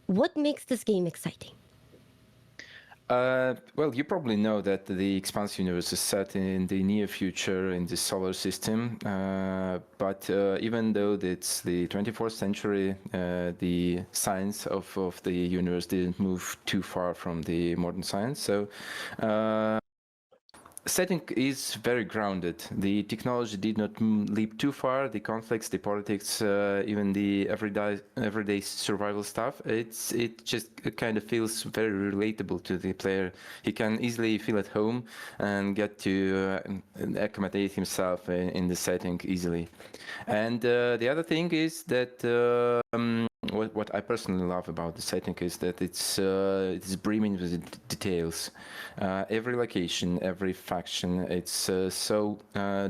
What makes this game exciting? Well, you probably know that the Expanse universe is set in the near future in the solar system. But even though it's the 24th century, the science of the universe didn't move too far from the modern science. So setting is very grounded. The technology did not leap too far. The conflicts, the politics, even the everyday survival stuff. It just kind of feels very relatable to the player. He can easily feel at home and get to accommodate himself in the setting easily. And the other thing is that. What I personally love about the setting is that it's brimming with details. Every location, every faction, it's so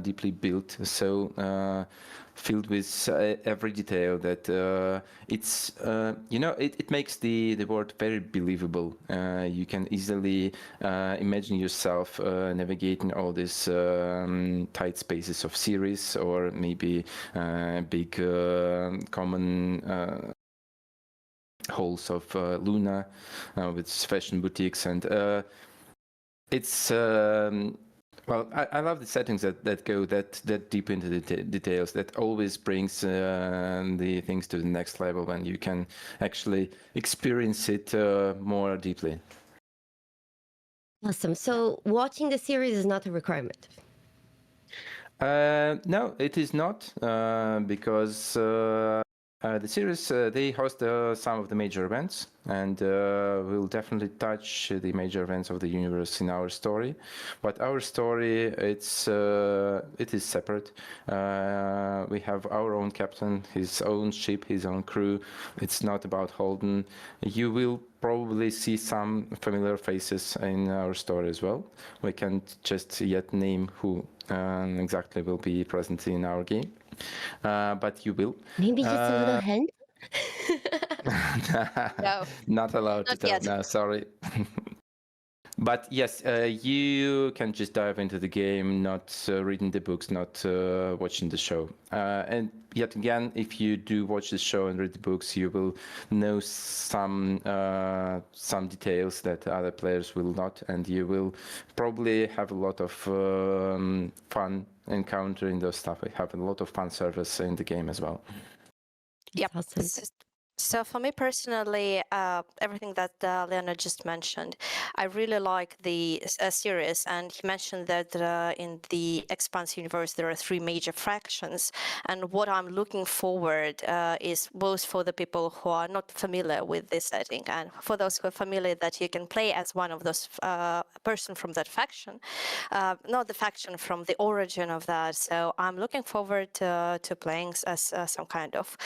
deeply built, so filled with every detail that it's it makes the world very believable. You can easily imagine yourself navigating all these tight spaces of Ceres, or maybe big common halls of Luna with fashion boutiques, and it's well, I love the settings that go that deep into the details. That always brings the things to the next level when you can actually experience it more deeply. Awesome. So watching the series is not a requirement. No, it is not, because the series, they host some of the major events, and we'll definitely touch the major events of the universe in our story. But our story, it is separate. We have our own captain, his own ship, his own crew. It's not about Holden. You will probably see some familiar faces in our story as well. We can't just yet name who exactly will be present in our game. But you will. Maybe just a little hint. No, Not allowed to not tell. yet. No, sorry. But yes, you can just dive into the game, not reading the books, not watching the show. And yet again, if you do watch the show and read the books, you will know some details that other players will not, and you will probably have a lot of fun encountering those stuff. We have a lot of fun service in the game as well. Yep. Awesome. So for me personally, everything that Leonid just mentioned, I really like the series, and he mentioned that in the Expanse universe there are 3 major factions, and what I'm looking forward is both for the people who are not familiar with this setting, and for those who are familiar, that you can play as one of those person from that faction, not the faction, from the origin of that. So I'm looking forward to playing as some kind of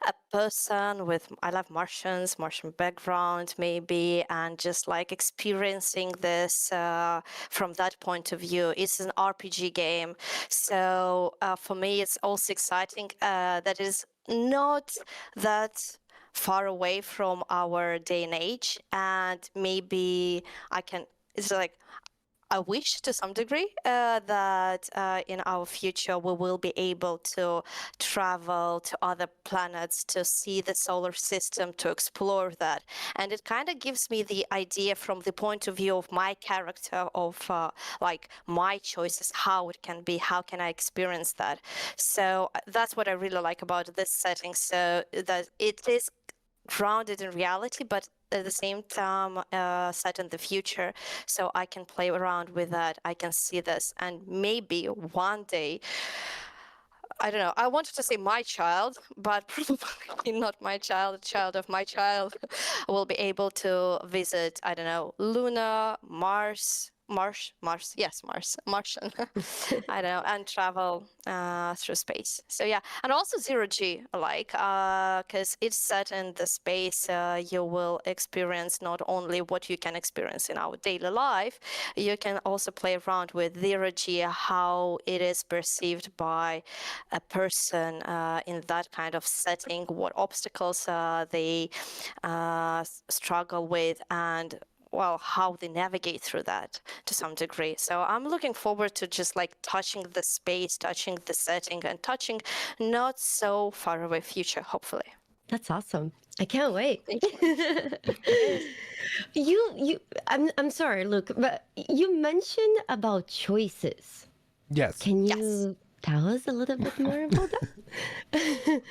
a person with, I love Martian background maybe, and just like experiencing this from that point of view. It's an RPG game, so for me it's also exciting that is not that far away from our day and age, and maybe it's like I wish to some degree that in our future we will be able to travel to other planets, to see the solar system, to explore that. And it kind of gives me the idea from the point of view of my character, of like my choices, how it can be, how can I experience that. So that's what I really like about this setting. So that it is grounded in reality, but at the same time set in the future, so I can play around with that. I can see this, and maybe one day, I don't know, I wanted to say my child, but probably not my child, child of my child will be able to visit, I don't know, Luna, Mars, yes, Martian, I don't know, and travel through space. So yeah, and also 0G, like, because it's set in the space, you will experience not only what you can experience in our daily life, you can also play around with 0G, how it is perceived by a person in that kind of setting, what obstacles they struggle with, and well, how they navigate through that to some degree. So I'm looking forward to just like touching the space, touching the setting, and touching not so far away future, hopefully. That's awesome. I can't wait. Yes. I'm sorry, Luke, but you mentioned about choices. Yes. Can Yes. you tell us a little bit more about that?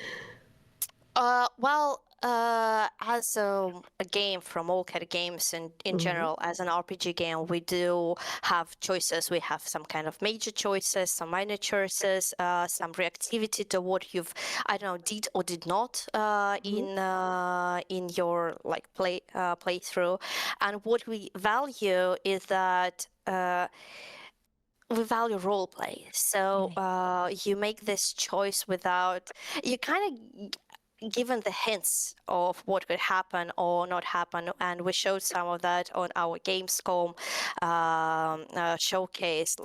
Well, as a game from all kind of games and in general, as an RPG game, we do have choices. We have some kind of major choices, some minor choices, some reactivity to what you've, I don't know, did or did not in your like playthrough. And what we value is that we value role play. So you make this choice without you kind of given the hints of what could happen or not happen, and we showed some of that on our Gamescom showcase.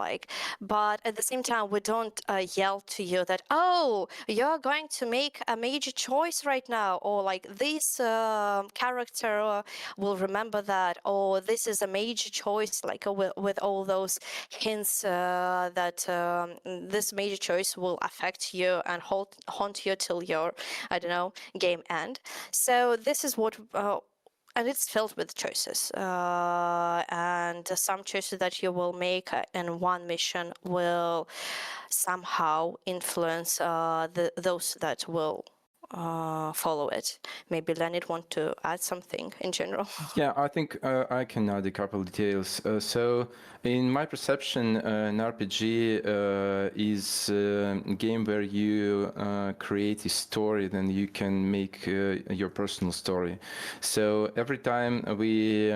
But at the same time, we don't yell to you that, oh, you're going to make a major choice right now, or like this character will remember that, or this is a major choice, like with all those hints that this major choice will affect you and haunt you till your, I don't know, game end. So this is what and it's filled with choices, and some choices that you will make in one mission will somehow influence those that will follow it. Maybe Leonid want to add something in general. Yeah, I think I can add a couple of details. So, in my perception, an RPG is a game where you create a story, then you can make your personal story. So every time we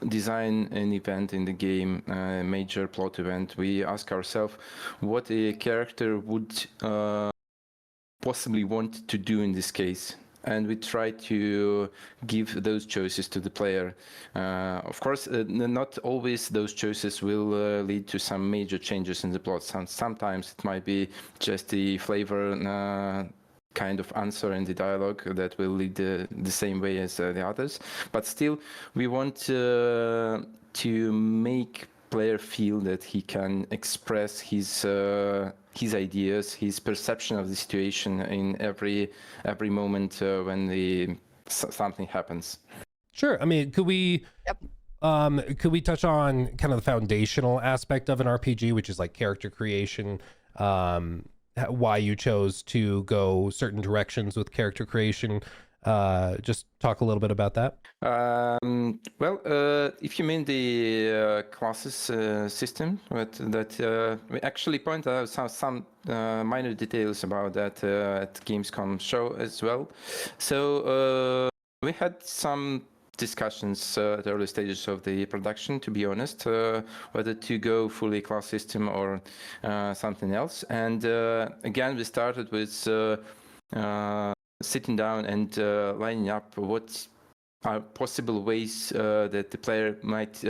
design an event in the game, a major plot event, we ask ourselves what a character would possibly want to do in this case, and we try to give those choices to the player. Of course, not always those choices will lead to some major changes in the plot. Sometimes it might be just the flavor kind of answer in the dialogue that will lead the same way as the others. But still, we want to make player feel that he can express his ideas, his perception of the situation in every moment when something happens. Sure. I mean, could we touch on kind of the foundational aspect of an RPG, which is like character creation, why you chose to go certain directions with character creation? Just talk a little bit about that. Well, if you mean the classes system, that we actually point out some minor details about that at Gamescom show as well. So we had some discussions at early stages of the production, to be honest, whether to go fully class system or something else. And again, we started with sitting down and lining up what are possible ways that the player might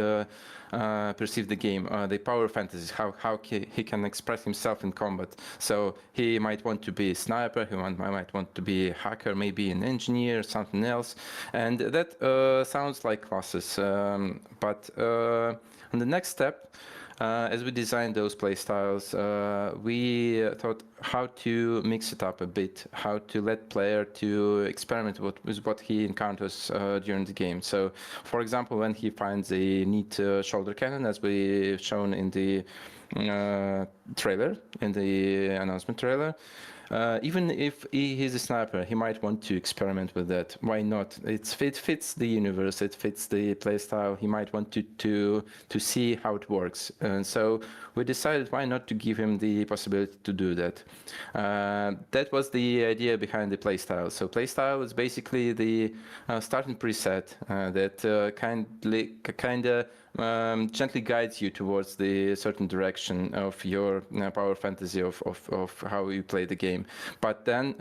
perceive the game, the power fantasies, how he can express himself in combat. So he might want to be a sniper, he might want to be a hacker, maybe an engineer, something else. And that sounds like classes. But on the next step, as we designed those playstyles, we thought how to mix it up a bit, how to let player to experiment with what he encounters during the game. So, for example, when he finds a neat shoulder cannon, as we shown in the trailer, in the announcement trailer, even if he's a sniper, he might want to experiment with that. Why not? It fits the universe, it fits the playstyle. He might want to see how it works. And so we decided why not to give him the possibility to do that. That was the idea behind the playstyle. So playstyle is basically the starting preset that kind of gently guides you towards the certain direction of your power fantasy of how you play the game. But then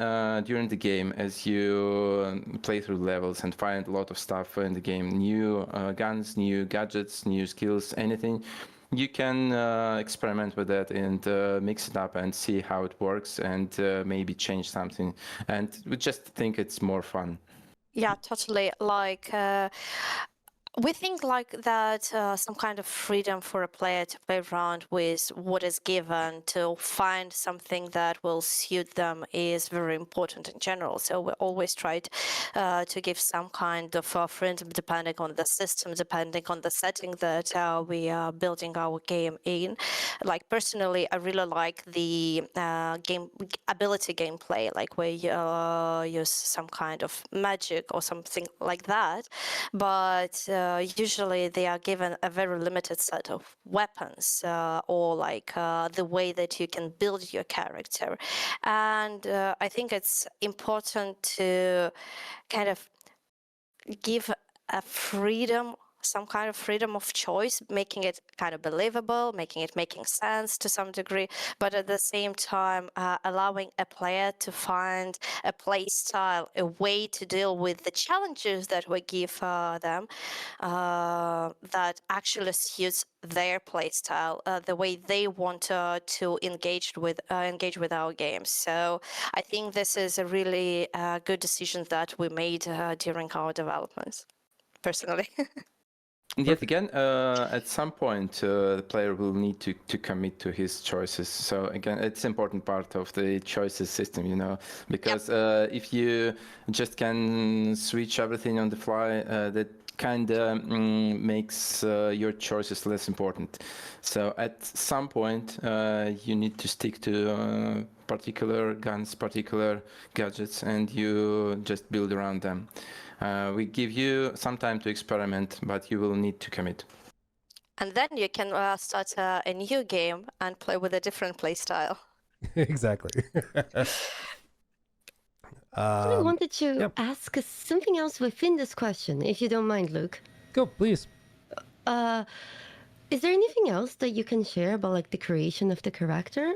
during the game, as you play through levels and find a lot of stuff in the game, new guns, new gadgets, new skills, anything, you can experiment with that and mix it up and see how it works and maybe change something. And we just think it's more fun. Yeah, totally. We think like that some kind of freedom for a player to play around with what is given, to find something that will suit them is very important in general. So we always try to give some kind of freedom depending on the system, depending on the setting that we are building our game in. Like personally, I really like the game ability gameplay, like where you use some kind of magic or something like that. But usually they are given a very limited set of weapons or like the way that you can build your character. And I think it's important to kind of give a freedom, some kind of freedom of choice, making it kind of believable, making sense to some degree, but at the same time allowing a player to find a play style, a way to deal with the challenges that we give them that actually suits their play style, the way they want to engage with our games. So I think this is a really good decision that we made during our developments, personally. Yet again, at some point, the player will need to commit to his choices. So again, it's important part of the choices system, you know, because if you just can switch everything on the fly, that kind of makes your choices less important. So at some point, you need to stick to particular guns, particular gadgets, and you just build around them. We give you some time to experiment, but you will need to commit. And then you can start a new game and play with a different play style. Exactly. I wanted to yep. ask something else within this question, if you don't mind, Luke. Go, please. Is there anything else that you can share about like the creation of the character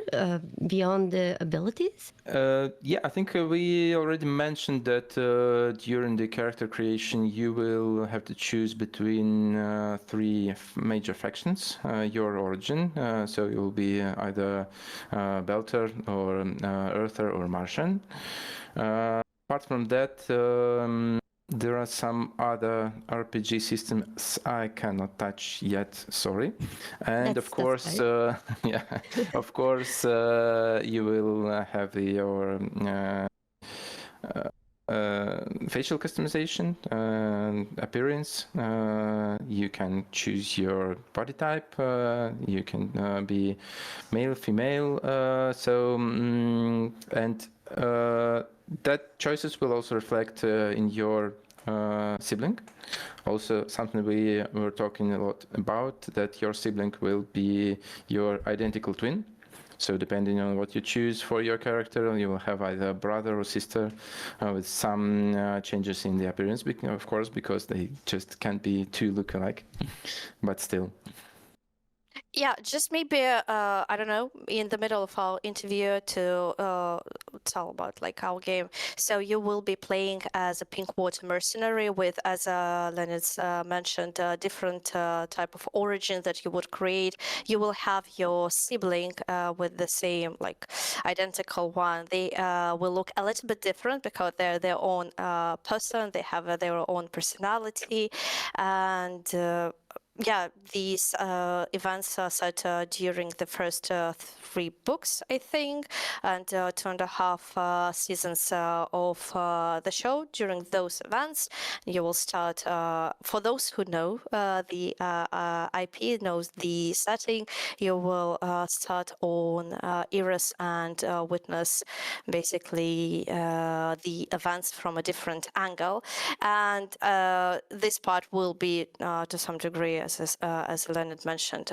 beyond the abilities? Yeah, I think we already mentioned that during the character creation, you will have to choose between three major factions, your origin. So you'll be either Belter or Earther or Martian. Apart from that, there are some other RPG systems I cannot touch yet, sorry. And of course, yeah, of course, you will have your facial customization, appearance. You can choose your body type. You can be male, female. That choices will also reflect in your sibling. Also, something we were talking a lot about, that your sibling will be your identical twin. So depending on what you choose for your character, you will have either brother or sister with some changes in the appearance, of course, because they just can't be two look-alike, but still. Yeah, just maybe, I don't know, in the middle of our interview to tell about like our game. So you will be playing as a Pinkwater mercenary with, as Leonid mentioned, different type of origin that you would create. You will have your sibling with the same, like, identical one. They will look a little bit different because they're their own person. They have their own personality, and yeah, these events are set during the first 3 books, I think, and 2.5 seasons of the show. During those events, you will start, for those who know the IP, knows the setting, you will start on Eris and witness basically the events from a different angle. And this part will be, to some degree, as Leonid mentioned,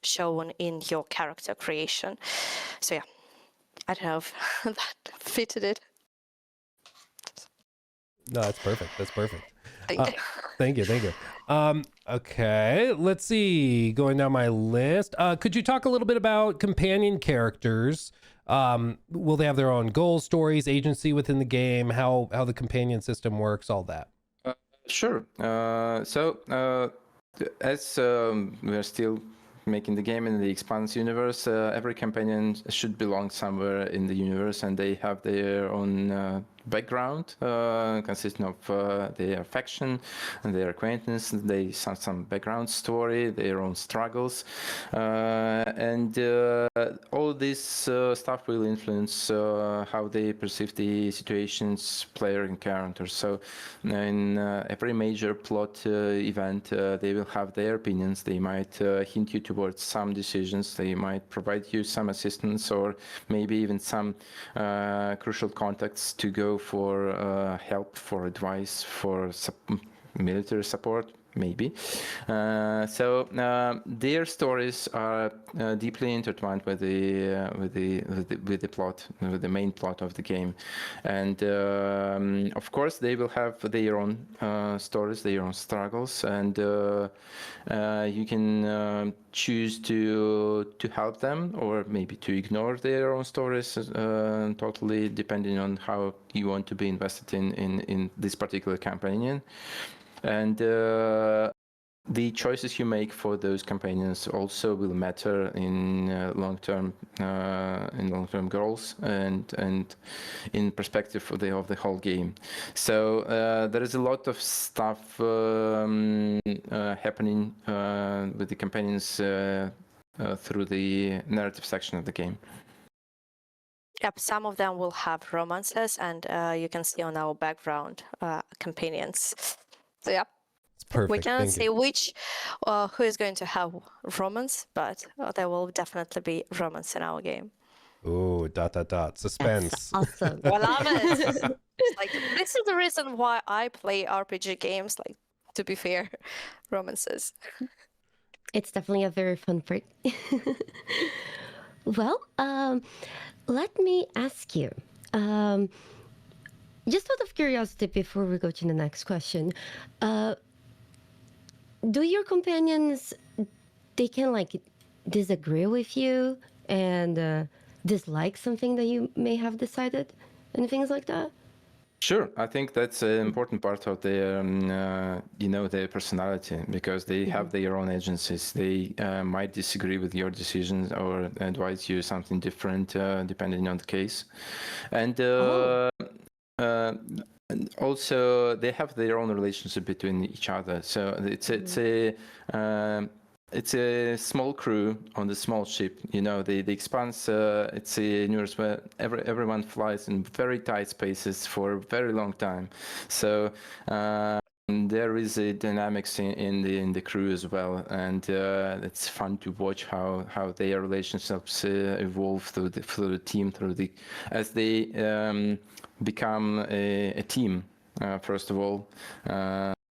shown in your character creation. So yeah, I don't know if that fitted it. No, that's perfect. That's perfect. Thank you. Thank you. Okay, let's see. Going down my list. Could you talk a little bit about companion characters? Will they have their own goals, stories, agency within the game? How the companion system works, all that. Sure. As we are still making the game in the Expanse universe, every companion should belong somewhere in the universe, and they have their own background consisting of their affection and their acquaintance, some background story, their own struggles, and all this stuff will influence how they perceive the situations player encounters. So in every major plot event, they will have their opinions. They might hint you towards some decisions. They might provide you some assistance, or maybe even some crucial contacts to go for help, for advice, for military support, maybe. So their stories are deeply intertwined with the plot, with the main plot of the game, and of course they will have their own stories, their own struggles, and you can choose to help them, or maybe to ignore their own stories, totally depending on how you want to be invested in this particular companion. And the choices you make for those companions also will matter in long-term goals and in perspective of the whole game. So there is a lot of stuff happening with the companions through the narrative section of the game. Yep, some of them will have romances, and you can see on our background companions. So yeah, It's perfect. we cannot Thank say you. which who is going to have romance, but there will definitely be romance in our game. Ooh, ... Suspense. That's awesome. I love it. Like, this is the reason why I play RPG games. Like, to be fair, romances. It's definitely a very fun part. Well, let me ask you, just out of curiosity before we go to the next question, do your companions, they can like disagree with you and dislike something that you may have decided and things like that? Sure, I think that's an important part of their, their personality, because they have their own agencies. They might disagree with your decisions or advise you something different, depending on the case. And also, they have their own relationship between each other. So it's a small crew on the small ship. The Expanse, it's a universe where everyone flies in very tight spaces for a very long time. So there is a dynamics in the crew as well, and it's fun to watch how their relationships evolve through the team, as they become a team, first of all.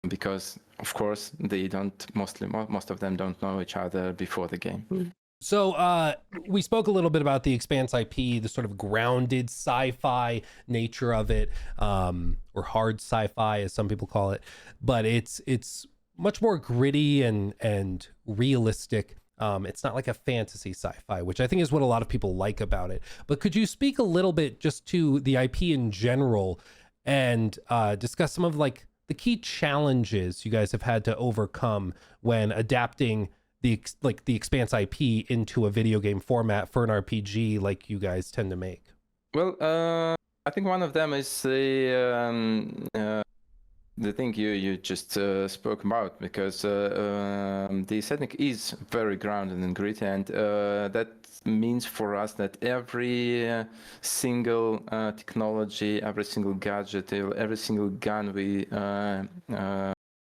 Because of course most of them don't know each other before the game. So we spoke a little bit about the Expanse IP, the sort of grounded sci-fi nature of it, or hard sci-fi as some people call it, but it's much more gritty and realistic. It's not like a fantasy sci-fi, which I think is what a lot of people like about it. But could you speak a little bit just to the IP in general and discuss some of like the key challenges you guys have had to overcome when adapting the Expanse IP into a video game format for an RPG like you guys tend to make? Well, I think one of them is the thing you just spoke about, because the setting is very grounded and gritty, and that means for us that every single technology, every single gadget, every single gun we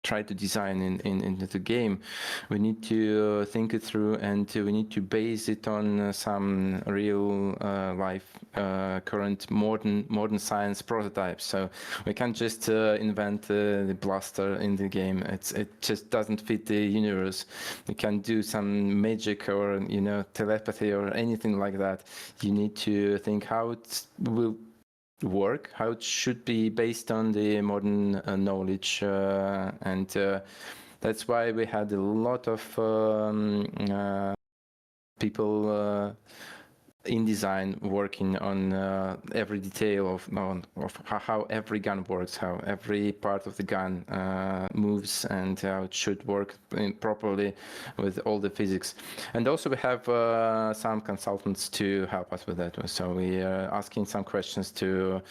try to design into the game, we need to think it through, and we need to base it on some real life current modern science prototypes. So we can't just invent the blaster in the game. It just doesn't fit the universe. You can't do some magic or telepathy or anything like that. You need to think how it will work, how it should be based on the modern knowledge, and that's why we had a lot of people InDesign working on every detail of how every gun works, how every part of the gun moves, and how it should work properly with all the physics. And also we have some consultants to help us with that. So we are asking some questions to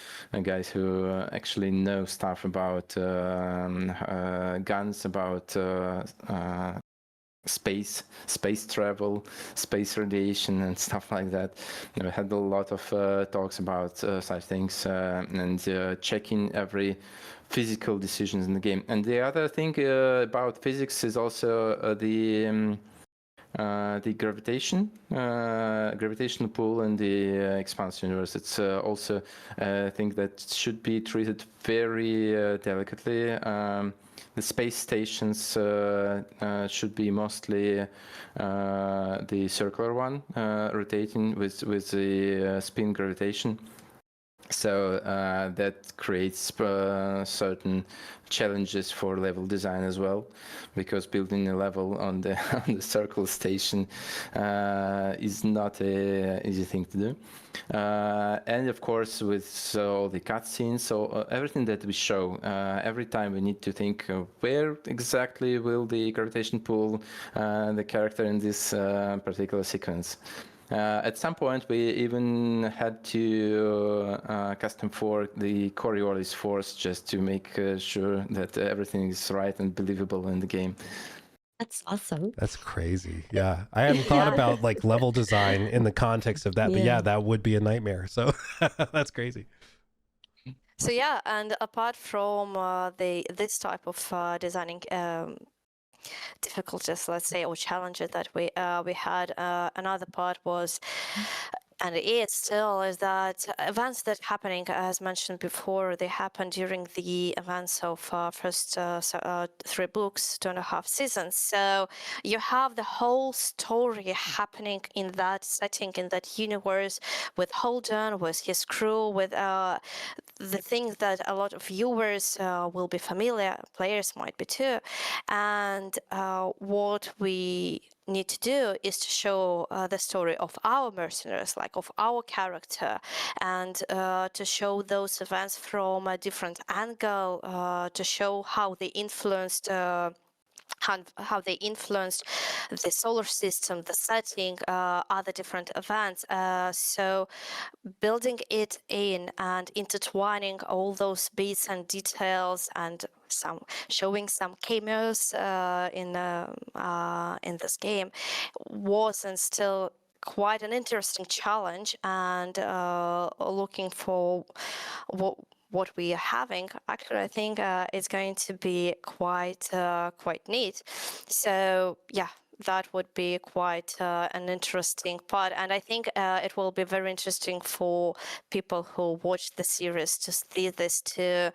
guys who actually know stuff about guns, about space travel, space radiation, and stuff like that. We had a lot of talks about such things and checking every physical decisions in the game. And the other thing about physics is also the gravitational pull in the Expanse universe. It's also a thing that should be treated very delicately. The space stations should be mostly the circular one, rotating with the spin gravitation. So that creates certain challenges for level design as well, because building a level on the circle station is not a easy thing to do. And of course, with all the cutscenes, so everything that we show, every time we need to think where exactly will the gravitation pull the character in this particular sequence. At some point, we even had to custom fork the Coriolis force just to make sure that everything is right and believable in the game. That's awesome. That's crazy. Yeah. I hadn't thought about like level design in the context of that, but yeah, that would be a nightmare. So that's crazy. So yeah, and apart from this type of designing difficulties, let's say, or challenges that we had, another part was, and it is still, is that events that happening, as mentioned before, they happen during the events of first 3 books, 2.5 seasons. So you have the whole story happening in that setting, in that universe, with Holden, with his crew, with the things that a lot of viewers will be familiar, players might be too. And what we need to do is to show the story of our mercenaries, like of our character, and to show those events from a different angle, to show how they influenced how they influenced the solar system, the setting, other different events. So building it in and intertwining all those bits and details, and showing some cameos in this game was and still quite an interesting challenge, and looking for what we are having, actually, I think it's going to be quite neat. So yeah, that would be quite an interesting part, and I think it will be very interesting for people who watch the series to see this, to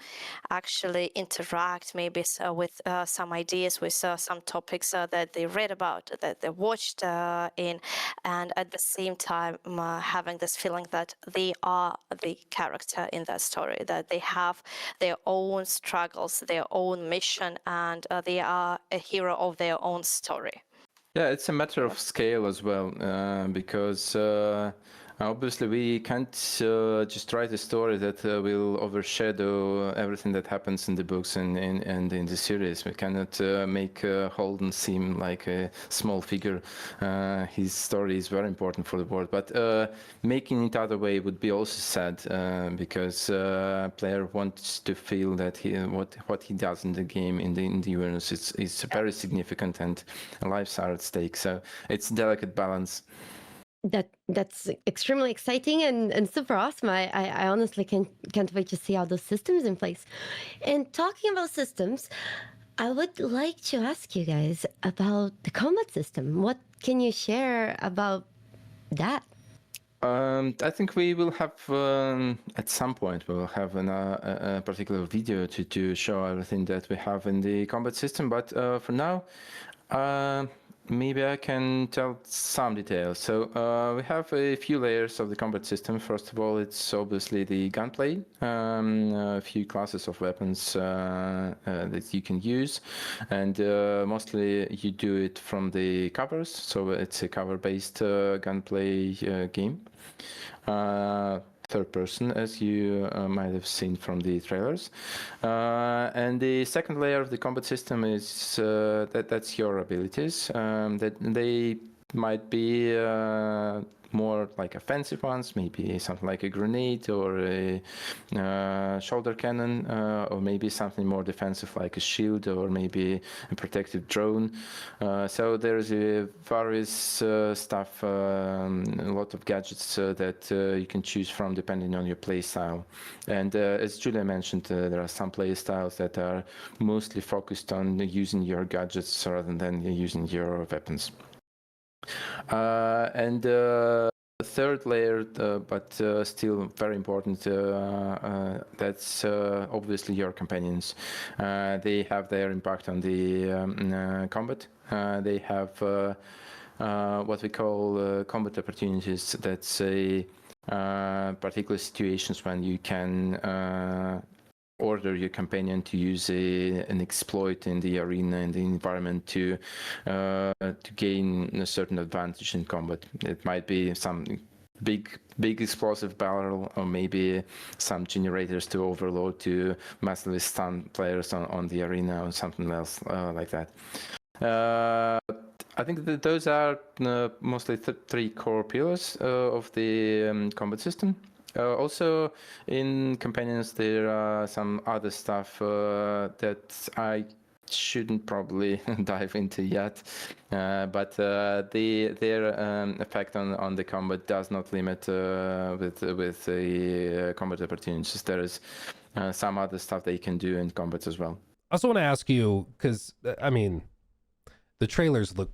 actually interact maybe with some ideas, with some topics that they read about, that they watched in, and at the same time having this feeling that they are the character in that story, that they have their own struggles, their own mission, and they are a hero of their own story. Yeah, it's a matter of scale as well, because obviously we can't just write a story that will overshadow everything that happens in the books and in the series. We cannot make Holden seem like a small figure. His story is very important for the world, but making it other way would be also sad, because player wants to feel that what he does in the game, in the universe, is very significant, and lives are at stake. So it's a delicate balance. That's extremely exciting and super awesome. I honestly can't wait to see how those systems in place. And talking about systems, I would like to ask you guys about the combat system. What can you share about that? I think we will have, at some point, we will have a particular video to show everything that we have in the combat system. But for now, maybe I can tell some details. So we have a few layers of the combat system. First of all, it's obviously the gunplay, a few classes of weapons that you can use, and mostly you do it from the covers. So it's a cover-based gunplay game. Third person, as you might have seen from the trailers. And the second layer of the combat system is that's your abilities. That they might be more like offensive ones, maybe something like a grenade or a shoulder cannon, or maybe something more defensive like a shield or maybe a protective drone. So there's various stuff, a lot of gadgets that you can choose from depending on your play style. And as Julia mentioned, there are some play styles that are mostly focused on using your gadgets rather than using your weapons. And third layer, but still very important, that's obviously your companions. They have their impact on the combat. They have what we call combat opportunities. That's a particular situations when you can order your companion to use an exploit in the arena, in the environment, to gain a certain advantage in combat. It might be some big explosive barrel, or maybe some generators to overload to massively stun players on the arena, or something else like that. I think that those are mostly three core pillars of the combat system. Also, in companions, there are some other stuff that I shouldn't probably dive into yet, but their effect on the combat does not limit with the combat opportunities. There is some other stuff that you can do in combat as well. I also want to ask you, because I mean, the trailers look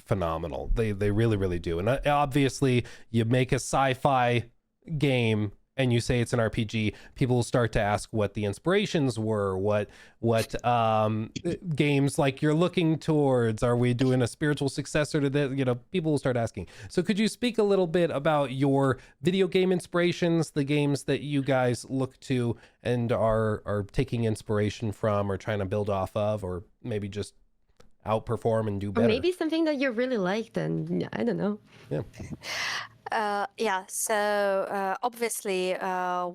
phenomenal. They really, really do. And obviously, you make a sci-fi game and you say it's an RPG, people will start to ask what the inspirations were, what games like you're looking towards. Are we doing a spiritual successor to this? You know, people will start asking. So could you speak a little bit about your video game inspirations, the games that you guys look to and are taking inspiration from or trying to build off of, or maybe just outperform and do better? Or maybe something that you really liked, and I don't know. Yeah. So obviously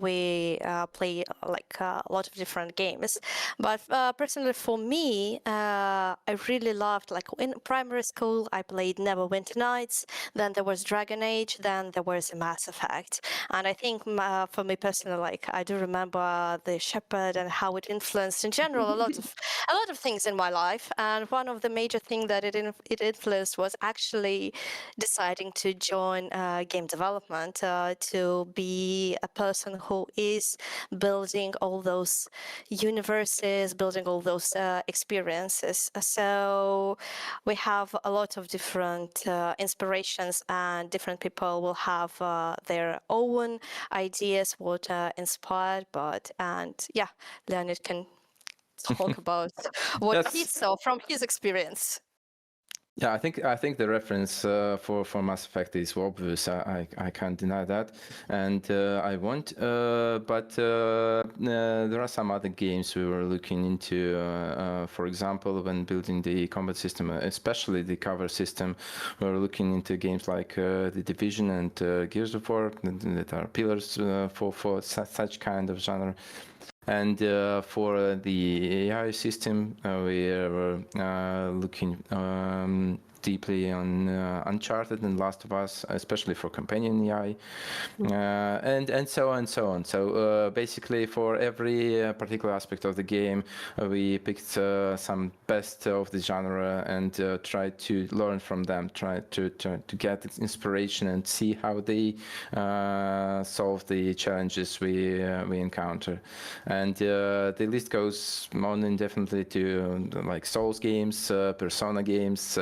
we play like a lot of different games, but personally for me, I really loved, like in primary school, I played Neverwinter Nights, then there was Dragon Age, then there was Mass Effect. And I think for me personally, like I do remember the Shepherd and how it influenced in general a lot of things in my life. And one of the major things that it influenced was actually deciding to join game development, to be a person who is building all those universes, building all those experiences. So we have a lot of different inspirations, and different people will have their own ideas what inspired. Yeah, Leonid can talk about what he saw from his experience. Yeah, I think the reference for Mass Effect is obvious. I can't deny that, and I won't. But there are some other games we were looking into. For example, when building the combat system, especially the cover system, we were looking into games like The Division and Gears of War that are pillars for such kind of genre. And for the AI system, we were looking deeply on Uncharted and Last of Us, especially for companion AI, and so on and so on. So basically, for every particular aspect of the game, we picked some best of the genre and tried to learn from them, try to get inspiration and see how they solve the challenges we encounter. And the list goes on indefinitely to like Souls games, Persona games,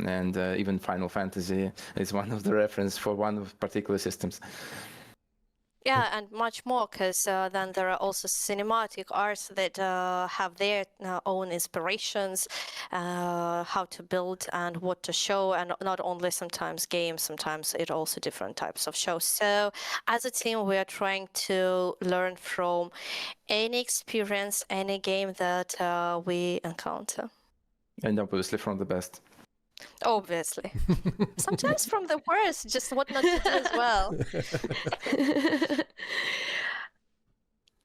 and even Final Fantasy is one of the reference for one of particular systems. Yeah, and much more, because then there are also cinematic arts that have their own inspirations, how to build and what to show, and not only sometimes games, sometimes it also different types of shows. So as a team, we are trying to learn from any experience, any game that we encounter. And obviously from the best. Obviously. Sometimes from the worst, just what not to do as well.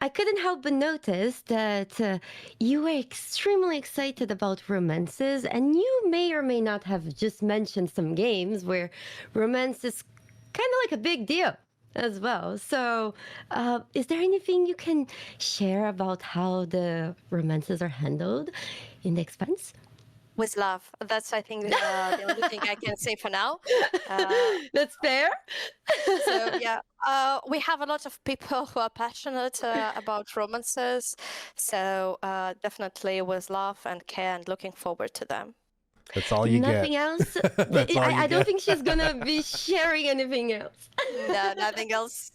I couldn't help but notice that you were extremely excited about romances, and you may or may not have just mentioned some games where romance is kind of like a big deal as well. So, is there anything you can share about how the romances are handled in the Expanse? With love. That's, I think, the only thing I can say for now. That's fair. So yeah, we have a lot of people who are passionate about romances. So definitely with love and care, and looking forward to them. That's all you Nothing get. else. That's all you I don't get. think she's gonna be sharing anything else. No, nothing else.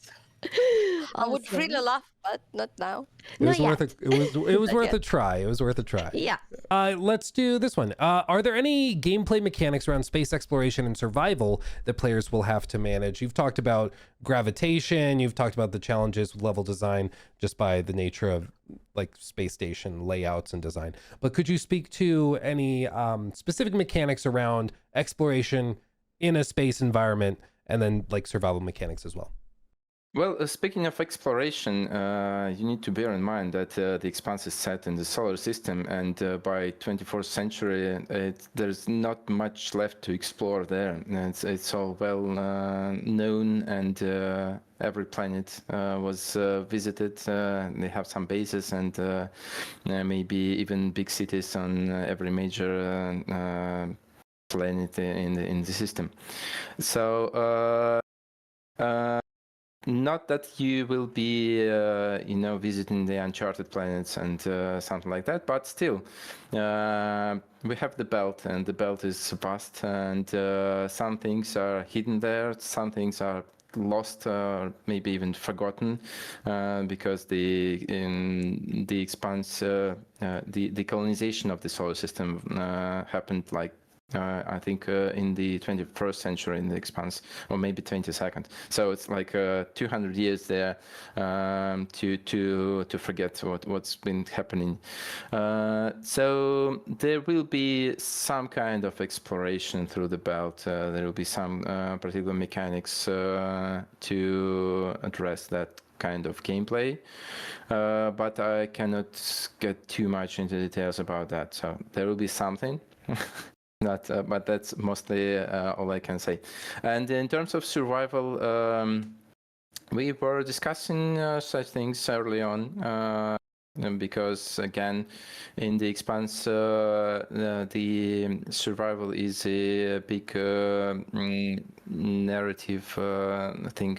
I would Awesome. really love, but not now. It was Not worth yet. it was Not worth yet. a try. It was worth a try. Yeah. Let's do this one. Are there any gameplay mechanics around space exploration and survival that players will have to manage? You've talked about gravitation. You've talked about the challenges with level design just by the nature of like space station layouts and design. But could you speak to any specific mechanics around exploration in a space environment, and then like survival mechanics as well? Well, speaking of exploration, you need to bear in mind that the Expanse is set in the solar system, and by 24th century, there's not much left to explore there. It's all well known, and every planet was visited. They have some bases and maybe even big cities on every major planet in the system. So. Not that you will be, visiting the uncharted planets and something like that, but still, we have the belt, and the belt is vast, and some things are hidden there, some things are lost, maybe even forgotten, because the Expanse, the colonization of the solar system happened like. I think in the 21st century in the Expanse, or maybe 22nd. So it's like 200 years there to forget what's been happening. So there will be some kind of exploration through the belt. There will be some particular mechanics to address that kind of gameplay, but I cannot get too much into details about that. So there will be something. But that's mostly all I can say. And in terms of survival, we were discussing such things early on, because again, in the Expanse, the survival is a big narrative thing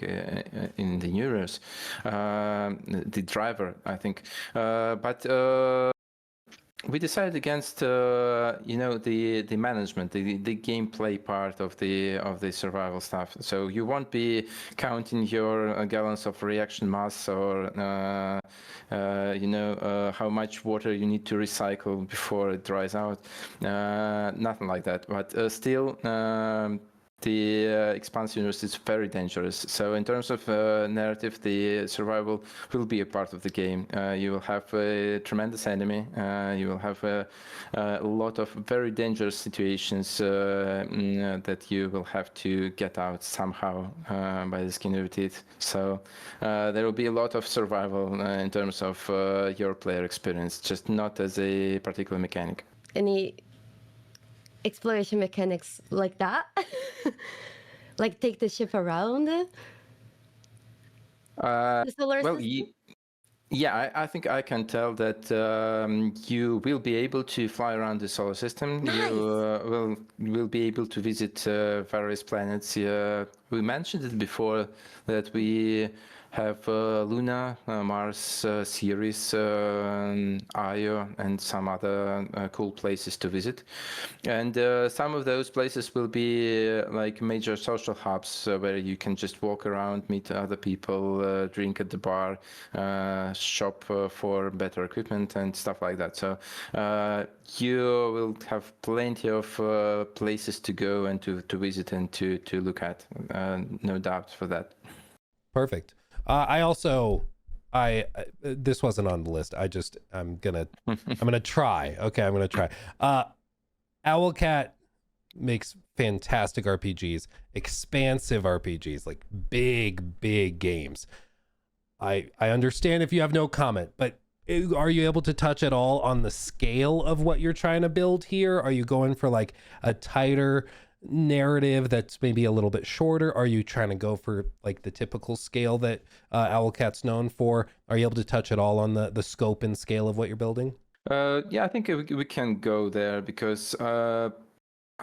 in the universe, the driver, I think. But we decided against the management, the gameplay part of the survival stuff. So you won't be counting your gallons of reaction mass, or how much water you need to recycle before it dries out. Nothing like that. But still. The Expanse universe is very dangerous. So in terms of narrative, the survival will be a part of the game. You will have a tremendous enemy. You will have a lot of very dangerous situations that you will have to get out somehow by the skin of your teeth. So there will be a lot of survival in terms of your player experience, just not as a particular mechanic. Any exploration mechanics like that? Like take the ship around the solar Well, system? yeah, I think I can tell that you will be able to fly around the solar system. Nice. You will be able to visit various planets. We mentioned it before that we have Luna, Mars, Ceres, Io, and some other cool places to visit. And some of those places will be like major social hubs where you can just walk around, meet other people, drink at the bar, shop for better equipment and stuff like that. So you will have plenty of places to go and to visit and to look at. No doubt for that. Perfect. This wasn't on the list. I'm gonna try. Okay, I'm gonna try. Owlcat makes fantastic RPGs, expansive RPGs, like big games. I understand if you have no comment, but are you able to touch at all on the scale of what you're trying to build here? Are you going for like a tighter narrative that's maybe a little bit shorter? Are you trying to go for like the typical scale that Owlcat's known for? Are you able to touch at all on the scope and scale of what you're building? Yeah, I think we can go there because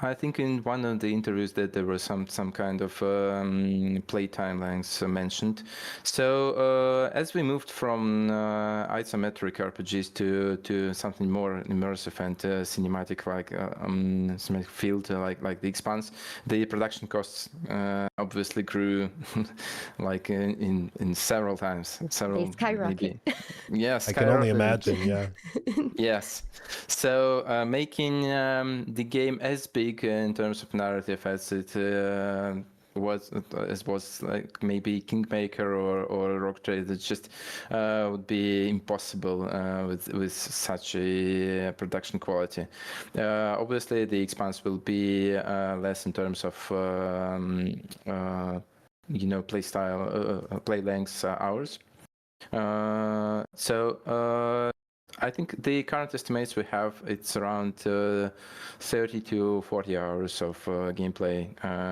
I think in one of the interviews that there was some kind of play timelines mentioned. So as we moved from isometric RPGs to something more immersive and cinematic, like cinematic field, like the Expanse, the production costs obviously grew like in several times, They skyrocket. maybe. Yes, I can only skyrocketed. imagine. Yeah. Yes. So making the game as big in terms of narrative as it was like maybe Kingmaker or Rock Trade, it just would be impossible with such a production quality. Obviously, the Expanse will be less in terms of play style, play lengths, hours. So I think the current estimates we have, it's around 30 to 40 hours of gameplay,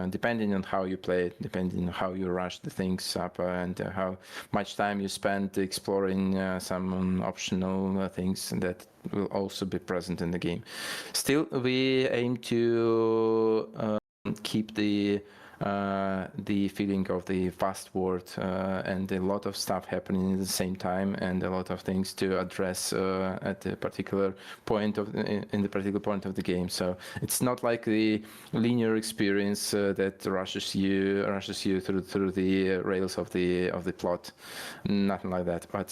depending on how you play it, depending on how you rush the things up, and how much time you spend exploring some optional things that will also be present in the game. Still, we aim to keep the feeling of the fast world and a lot of stuff happening at the same time, and a lot of things to address at a particular point in the particular point of the game. So it's not like the linear experience that rushes you through the rails of the plot. Nothing like that. But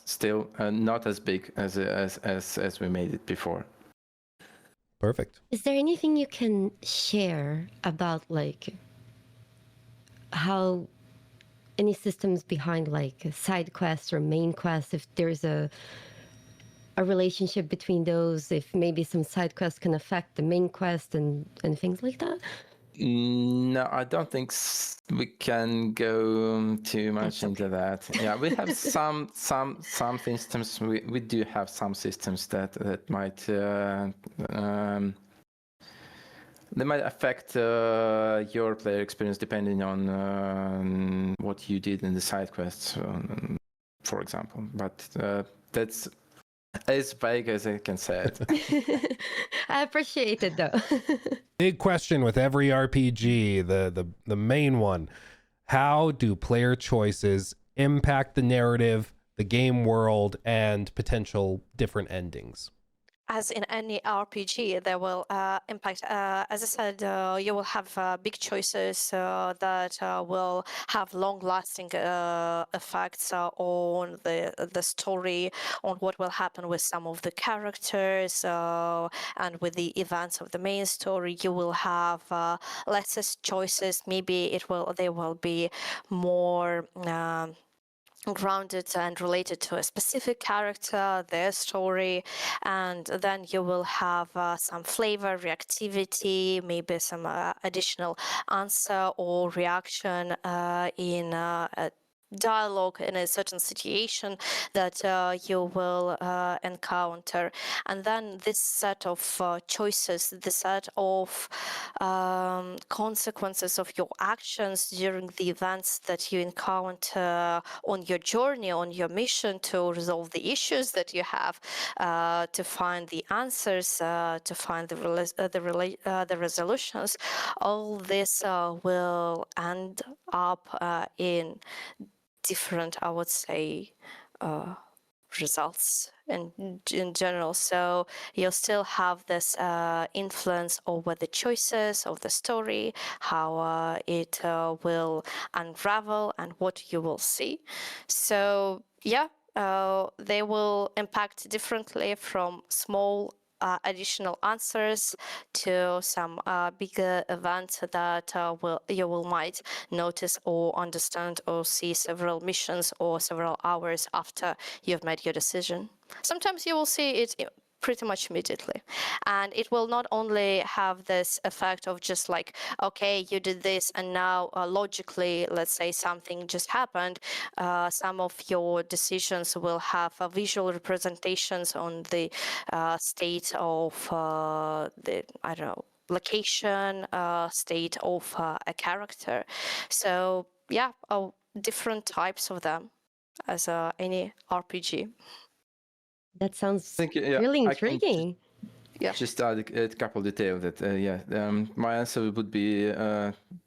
still not as big as we made it before. Perfect. Is there anything you can share about like how any systems behind like side quests or main quests, if there's a relationship between those, if maybe some side quests can affect the main quest and things like that? No, I don't think we can go too much into that. Yeah, we have some systems. We do have some systems that might they might affect your player experience depending on what you did in the side quests, for example. But that's as vague as I can say it. I appreciate it though. Big question with every RPG, the main one. How do player choices impact the narrative, the game world, and potential different endings? As in any RPG, they will impact. As I said, you will have big choices that will have long-lasting effects on the story, on what will happen with some of the characters, and with the events of the main story. You will have lesser choices. Maybe they will be more grounded and related to a specific character, their story, and then you will have some flavor, reactivity, maybe some additional answer or reaction in dialogue in a certain situation that you will encounter, and then this set of choices, the set of consequences of your actions during the events that you encounter on your journey, on your mission to resolve the issues that you have, to find the answers, to find the resolutions. All this will end up in different, I would say, results in general. So you'll still have this influence over the choices of the story, how it will unravel, and what you will see. So yeah, they will impact differently, from small additional answers to some bigger events that you will might notice or understand or see several missions or several hours after you've made your decision. Sometimes you will see it pretty much immediately, and it will not only have this effect of just like, okay, you did this and now logically, let's say something just happened. Some of your decisions will have visual representations on the state of the, I don't know, location, state of a character. So yeah, different types of them as any RPG. That sounds think, yeah, really I can intriguing. Yeah. just add a couple details that, my answer would be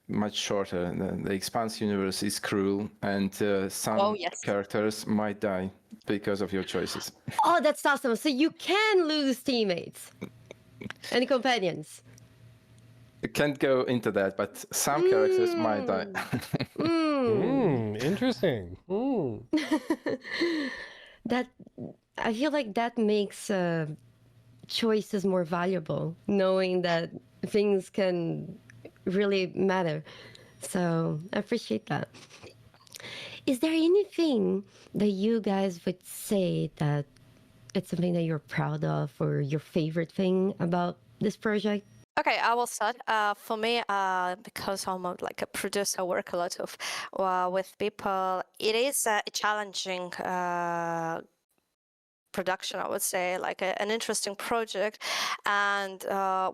much shorter. The Expanse universe is cruel, and some Oh, yes. characters might die because of your choices. Oh, that's awesome. So you can lose teammates and companions. I can't go into that, but some characters might die. Interesting. That, I feel like that makes choices more valuable, knowing that things can really matter. So I appreciate that. Is there anything that you guys would say that it's something that you're proud of, or your favorite thing about this project? Okay, I will start. For me, because I'm like a producer, I work a lot of with people. It is a challenging production, I would say, like an interesting project. And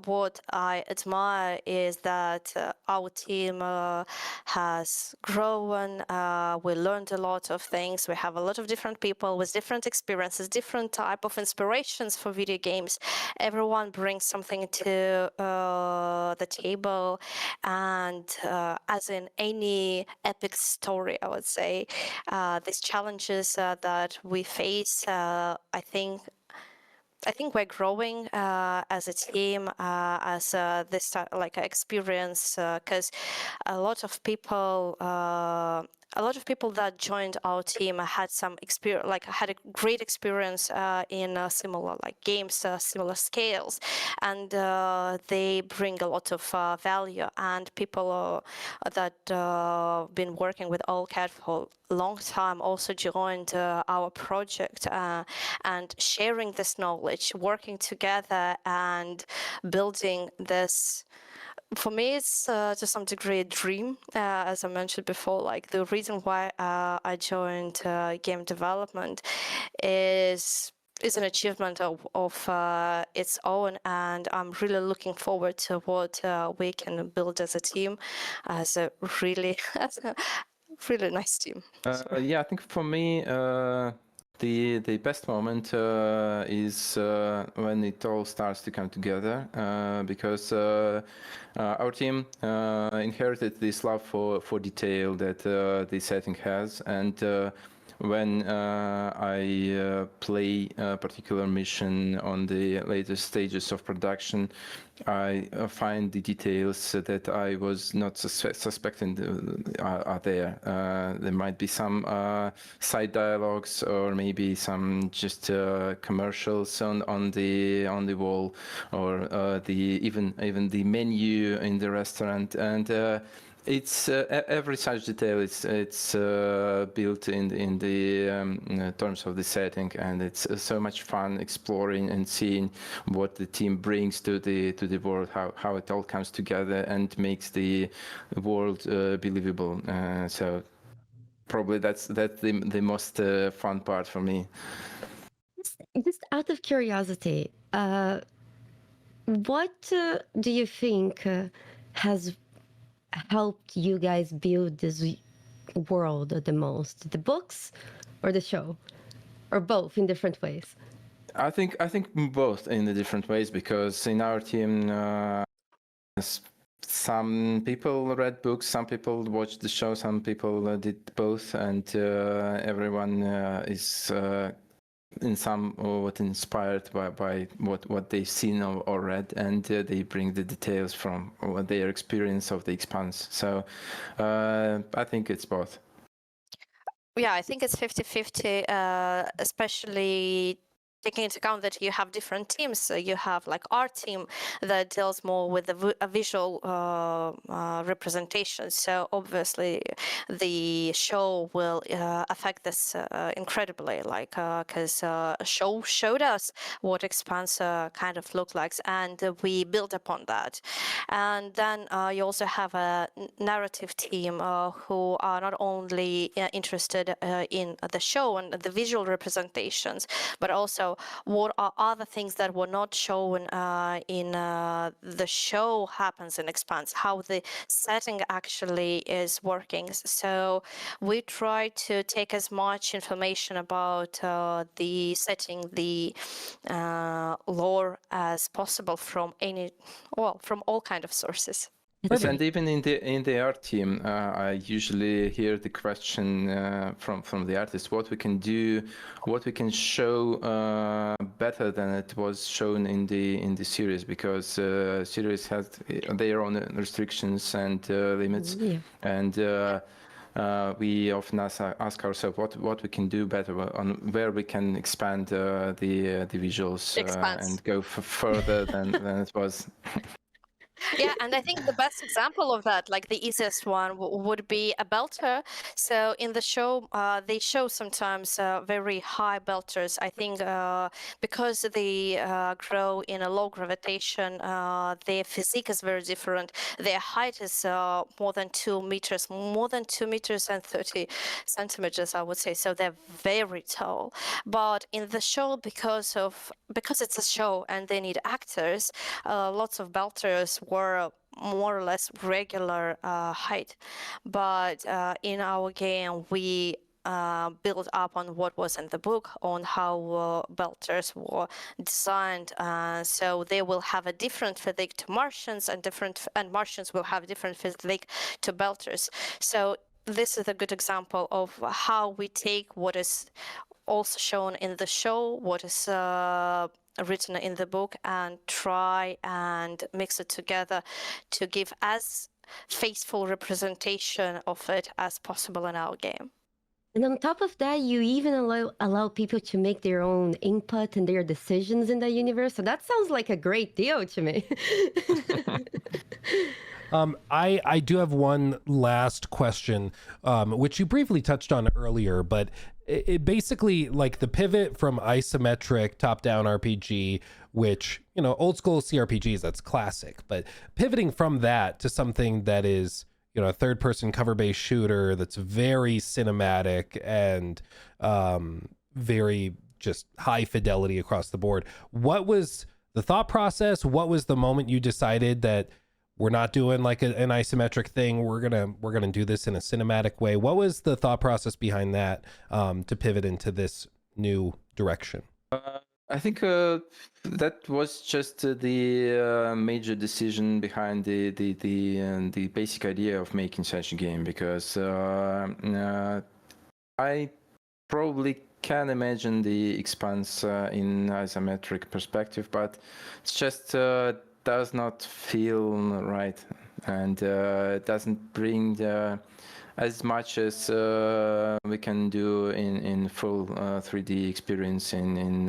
what I admire is that our team has grown. We learned a lot of things. We have a lot of different people with different experiences, different type of inspirations for video games. Everyone brings something to the table, and as in any epic story, I would say, these challenges that we face, I think we're growing as a team, as this like experience, because a lot of people that joined our team had some experience, like had a great experience in similar like games, similar scales, and they bring a lot of value. And people that been working with OllCat for a long time also joined our project, and sharing this knowledge, working together and building this. For me, it's to some degree a dream. As I mentioned before, like the reason why I joined game development is an achievement of its own, and I'm really looking forward to what we can build as a team, as a really really nice team. Yeah, I think for me, the best moment is when it all starts to come together, because our team inherited this love for detail that the setting has, and when I play a particular mission on the later stages of production, I find the details that I was not suspecting are there. There might be some side dialogues, or maybe some just commercials on the wall, or even the menu in the restaurant, and it's every such detail. It's built in the terms of the setting, and it's so much fun exploring and seeing what the team brings to the world, how it all comes together and makes the world believable. So probably that's the most fun part for me. Just out of curiosity, what do you think has helped you guys build this world the most? The books or the show? Or both in different ways? I think both in the different ways, because in our team, some people read books, some people watched the show, some people did both, and everyone is in somewhat inspired by what they've seen or read, and they bring the details from their experience of the Expanse. So I think it's both. Yeah, I think it's 50-50, especially taking into account that you have different teams. So you have like our team that deals more with the visual representation. So obviously the show will affect this incredibly, like because show showed us what Expanse kind of looked like, and we build upon that. And then you also have a narrative team who are not only interested in the show and the visual representations, but also what are other things that were not shown in the show happens in Expanse, how the setting actually is working. So we try to take as much information about the setting, the lore as possible from from all kind of sources. Yes, and even in the art team, I usually hear the question from the artist, what we can do, what we can show better than it was shown in the series, because series has their own restrictions and limits, and we often ask ourselves what we can do better, on where we can expand the visuals and go further than it was. Yeah, and I think the best example of that, like the easiest one, would be a belter. So in the show, they show sometimes very high belters. I think because they grow in a low gravitation, their physique is very different. Their height is more than 2 meters, more than 2 meters and 30 centimeters, I would say. So they're very tall. But in the show, because it's a show and they need actors, lots of belters were more or less regular height, but in our game we built up on what was in the book, on how belters were designed, so they will have a different physique to Martians, and Martians will have different physique to belters. So this is a good example of how we take what is also shown in the show, what is written in the book, and try and mix it together to give as faithful representation of it as possible in our game. And on top of that, you even allow people to make their own input and their decisions in the universe. So that sounds like a great deal to me. I do have one last question, which you briefly touched on earlier, but it basically, like, the pivot from isometric top-down RPG, which, you know, old school CRPGs, that's classic, but pivoting from that to something that is, you know, a third-person cover-based shooter that's very cinematic and very just high fidelity across the board. What was the thought process? What was the moment you decided that we're not doing like an isometric thing, we're gonna do this in a cinematic way? What was the thought process behind that, to pivot into this new direction? I think that was just the major decision behind the basic idea of making such a game, because I probably can imagine the Expanse in isometric perspective, but it's just does not feel right, and doesn't bring as much as we can do in full 3D experience in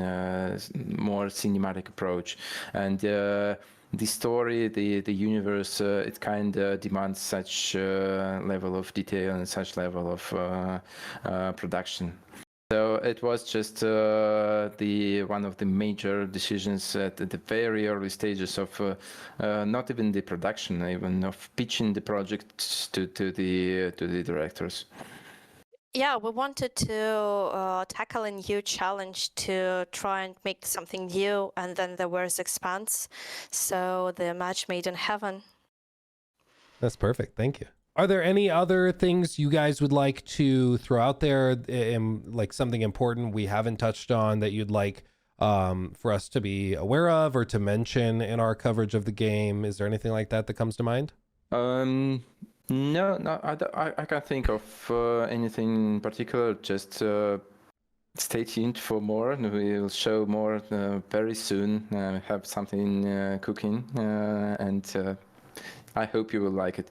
more cinematic approach. And the story, the universe, it kind of demands such level of detail and such level of production. So it was just one of the major decisions at the very early stages of not even the production, even of pitching the project to the directors. Yeah, we wanted to tackle a new challenge to try and make something new, and then there was Expanse, so the match made in heaven. That's perfect. Thank you. Are there any other things you guys would like to throw out there, like something important we haven't touched on that you'd like for us to be aware of or to mention in our coverage of the game? Is there anything like that that comes to mind? No, I can't think of anything in particular. Just stay tuned for more. We'll show more very soon. Have something cooking, and I hope you will like it.